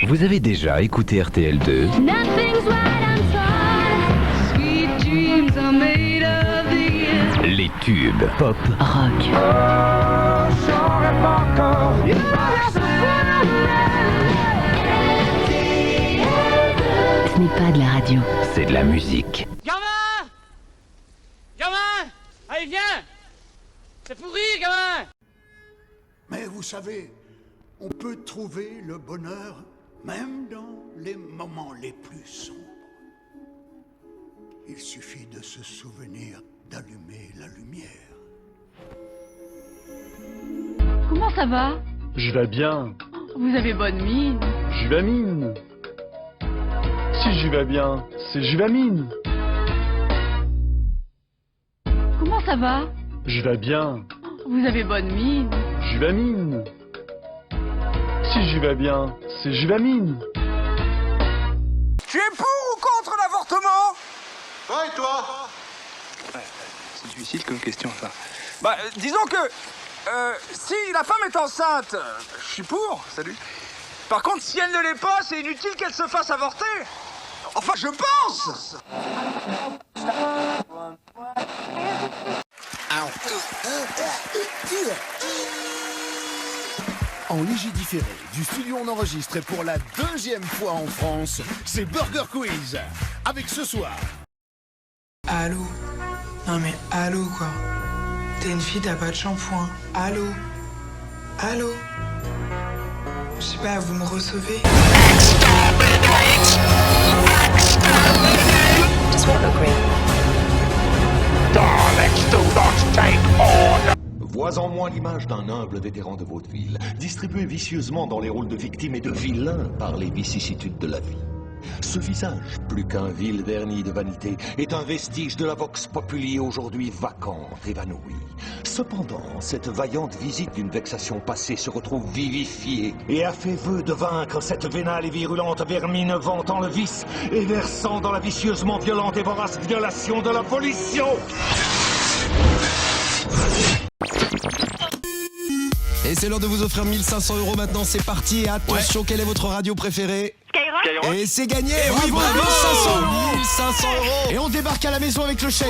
Vous avez déjà écouté RTL2 ? Les tubes pop, rock. Ce n'est pas de la radio, c'est de la musique. Gamin! Gamin! Allez, viens! C'est pourri, gamin! Mais vous savez, on peut trouver le bonheur même dans les moments les plus sombres. Il suffit de se souvenir d'allumer la lumière. Comment ça va? Je vais bien. Vous avez bonne mine. Juvamine. Si j'y vais bien, c'est Juvamine. Comment ça va? Je vais bien. Vous avez bonne mine. Juvamine. Si j'y vais bien, c'est Juvamine. Tu es pour ou contre l'avortement? Ouais, et toi? Ouais, c'est difficile comme question, ça. Bah, disons que... si la femme est enceinte, je suis pour. Salut. Par contre, si elle ne l'est pas, c'est inutile qu'elle se fasse avorter. Enfin, je pense. En léger différé, du studio on enregistre pour la 2e fois en France, c'est Burger Quiz. Avec ce soir... Allô? Non mais allô quoi? T'es une fille, t'as pas de shampoing. Allô? Allô? Je sais pas, vous me recevez? Vois en moi l'image d'un humble vétéran de vaudeville, distribué vicieusement dans les rôles de victime et de vilain par les vicissitudes de la vie. Ce visage, plus qu'un vil vernis de vanité, est un vestige de la vox populi aujourd'hui vacante, évanouie. Cependant, cette vaillante visite d'une vexation passée se retrouve vivifiée et a fait vœu de vaincre cette vénale et virulente vermine vantant le vice et versant dans la vicieusement violente et vorace violation de la volition. Et c'est l'heure de vous offrir 1500 € maintenant, c'est parti. Et attention, quelle est votre radio préférée? Skyrock. Et c'est gagné. Et oui, bravo, bravo. 1500 €. Et on débarque à la maison avec le chèque.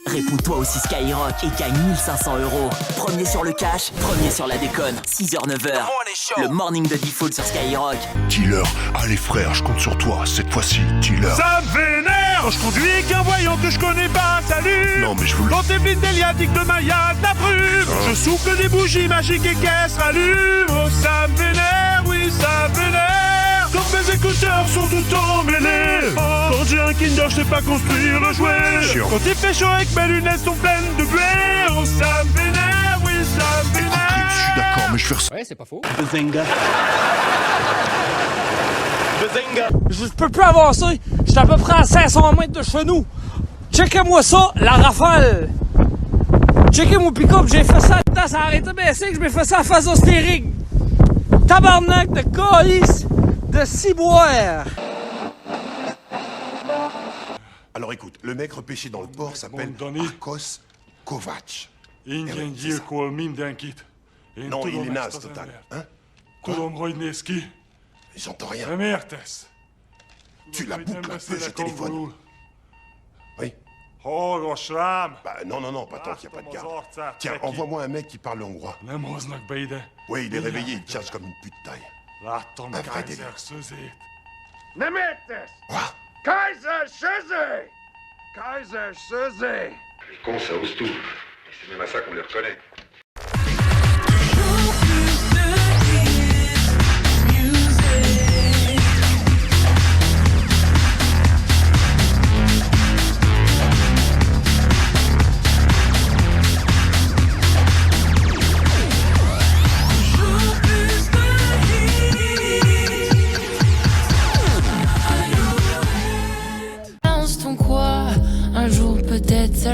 Réponds toi aussi Skyrock et gagne 1500 €. Premier sur le cash, premier sur la déconne. 6h, 9h. Le morning de Default sur Skyrock. Tiller, allez frère, je compte sur toi. Cette fois-ci, Tiller. Ça me vénère, je conduis avec un voyant que je connais pas, salut. Non mais je vous le... Dans tes blindéliatiques de Maya, de la brume. Je souffle des bougies magiques et qu'elles se rallument. Oh, ça me vénère, oui, ça me vénère. Quand mes écouteurs sont tout emmêlés. Quand j'ai un Kinder, je sais pas construire le jouet. Chiant. Quand il fait chaud et que mes lunettes sont pleines de buée. Oh, ça me vénère, oui, ça me vénère. Écoutez, je suis d'accord, mais je vais faire... Ouais, c'est pas faux. Bazinga. Je peux plus avancer. Je suis à peu près à 500 mètres de chez nous. Checkez-moi ça, la rafale. Checkez mon pick-up, j'ai fait ça dedans, ça a arrêté de baisser, que je m'ai fait ça à phase steering. Tabarnak de colis de ciboire. Alors écoute, le mec repêché dans le port s'appelle Marcos Kovac. Non, il est naze total. Hein? J'entends rien. Tu l'as bouclé un peu, je téléphone. Oui. Bah non, pas tant qu'il n'y a pas de garde. Tiens, envoie-moi un mec qui parle hongrois. Oui, il est réveillé, il charge comme une pute taille. Un vrai délire. Quoi? Les cons, ça ose tout. Et c'est même à ça qu'on les reconnaît.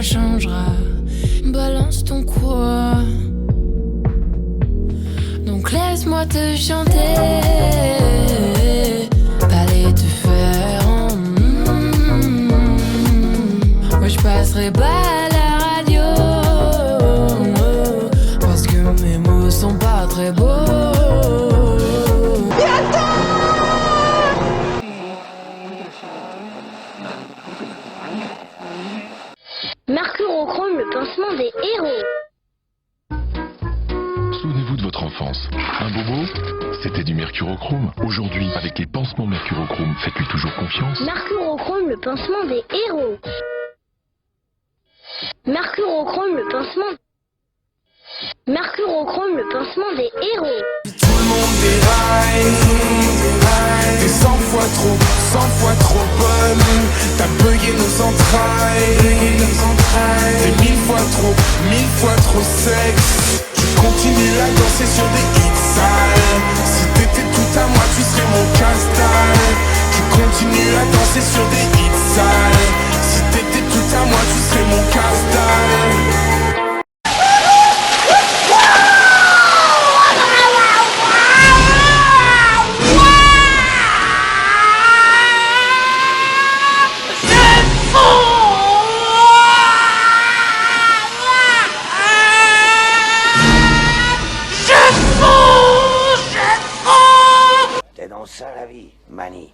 changera. Balance ton quoi. Donc laisse-moi te chanter. T'allais te faire. Moi je passerai pas à la radio. Parce que mes mots sont pas très beaux. Mercurochrome, le pansement des héros. Souvenez-vous de votre enfance. Un bobo, c'était du mercurochrome. Aujourd'hui, avec les pansements mercurochrome, faites-lui toujours confiance. Mercurochrome, le pansement des héros. Mercurochrome, le pansement. Mercurochrome, le pansement des héros. Tout le monde déraille. T'es 100 fois trop bonne. T'as bugué nos entrailles. T'es 1000 fois trop sexe. Tu continues à danser sur des hits sales. Si t'étais tout à moi, tu serais mon casse-dalle. Tu continues à danser sur des hits sales. Si t'étais tout à moi, tu serais mon casse-dalle. C'est donc ça la vie, Mani.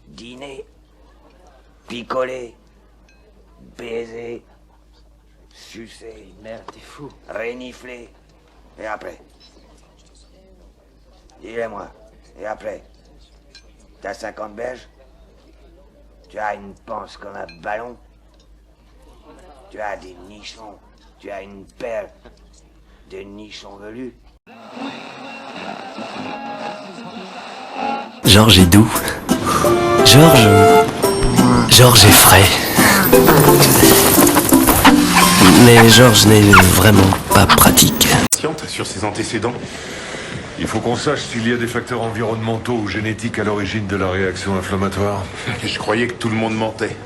Dîner, picoler, baiser, sucer. Merde, t'es fou. Renifler. Et après? Dis-le-moi. Et après? T'as 50 berges? Tu as une panse comme un ballon? Tu as des nichons? Tu as une perle de nichons velus? Georges est doux. Georges est frais. Mais Georges n'est vraiment pas pratique. Sur ses antécédents. Il faut qu'on sache s'il y a des facteurs environnementaux ou génétiques à l'origine de la réaction inflammatoire. Je croyais que tout le monde mentait.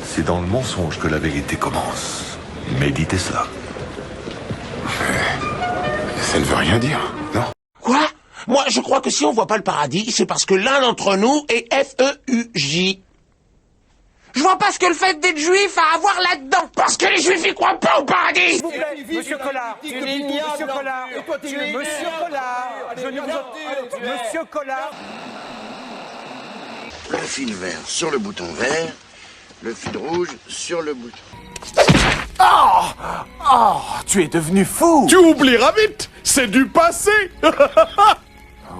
C'est dans le mensonge que la vérité commence. Méditez cela. Ça ne veut rien dire, non? Quoi? Moi, je crois que si on voit pas le paradis, c'est parce que l'un d'entre nous est F-E-U-J. Je vois pas ce que le fait d'être juif a à voir là-dedans. Parce que les juifs, ils croient pas au paradis. S'il vous plaît, Monsieur Collard, Monsieur Collard, Monsieur Collard, Monsieur Collard. Le fil vert sur le bouton vert, le fil rouge sur le bouton. Oh, tu es devenu fou. Tu oublieras vite, c'est du passé.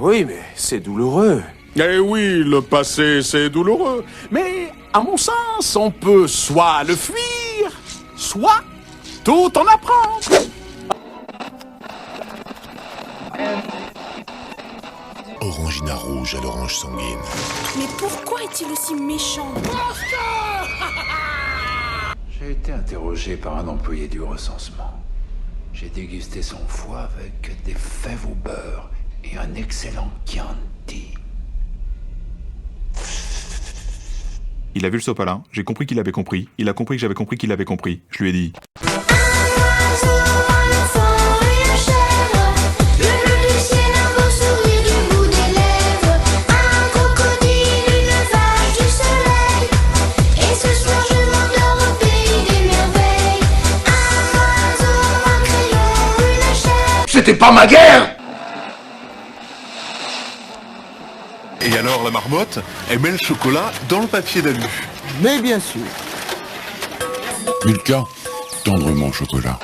Oui, mais c'est douloureux. Eh oui, le passé, c'est douloureux. Mais, à mon sens, on peut soit le fuir, soit tout en apprendre. Orangina rouge à l'orange sanguine. Mais pourquoi est-il aussi méchant? J'ai été interrogé par un employé du recensement. J'ai dégusté son foie avec des fèves au beurre et un excellent Chianti. Il a vu le sopalin, j'ai compris qu'il avait compris, il a compris que j'avais compris qu'il avait compris. Je lui ai dit... C'était pas ma guerre! Et alors la marmotte, elle met le chocolat dans le papier d'alu. Mais bien sûr. Milka, tendrement chocolat.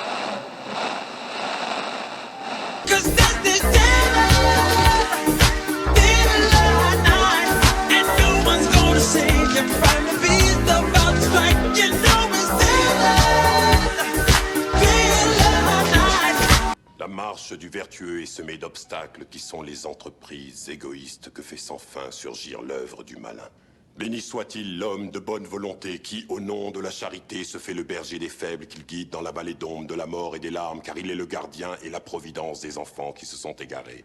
La marche du vertueux est semée d'obstacles qui sont les entreprises égoïstes que fait sans fin surgir l'œuvre du malin. Béni soit-il l'homme de bonne volonté qui, au nom de la charité, se fait le berger des faibles qu'il guide dans la vallée d'ombre de la mort et des larmes, car il est le gardien et la providence des enfants qui se sont égarés.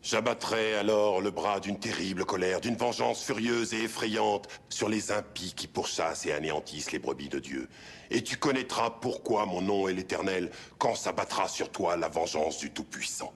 J'abattrai alors le bras d'une terrible colère, d'une vengeance furieuse et effrayante sur les impies qui pourchassent et anéantissent les brebis de Dieu. Et tu connaîtras pourquoi mon nom est l'Éternel quand s'abattra sur toi la vengeance du Tout-Puissant.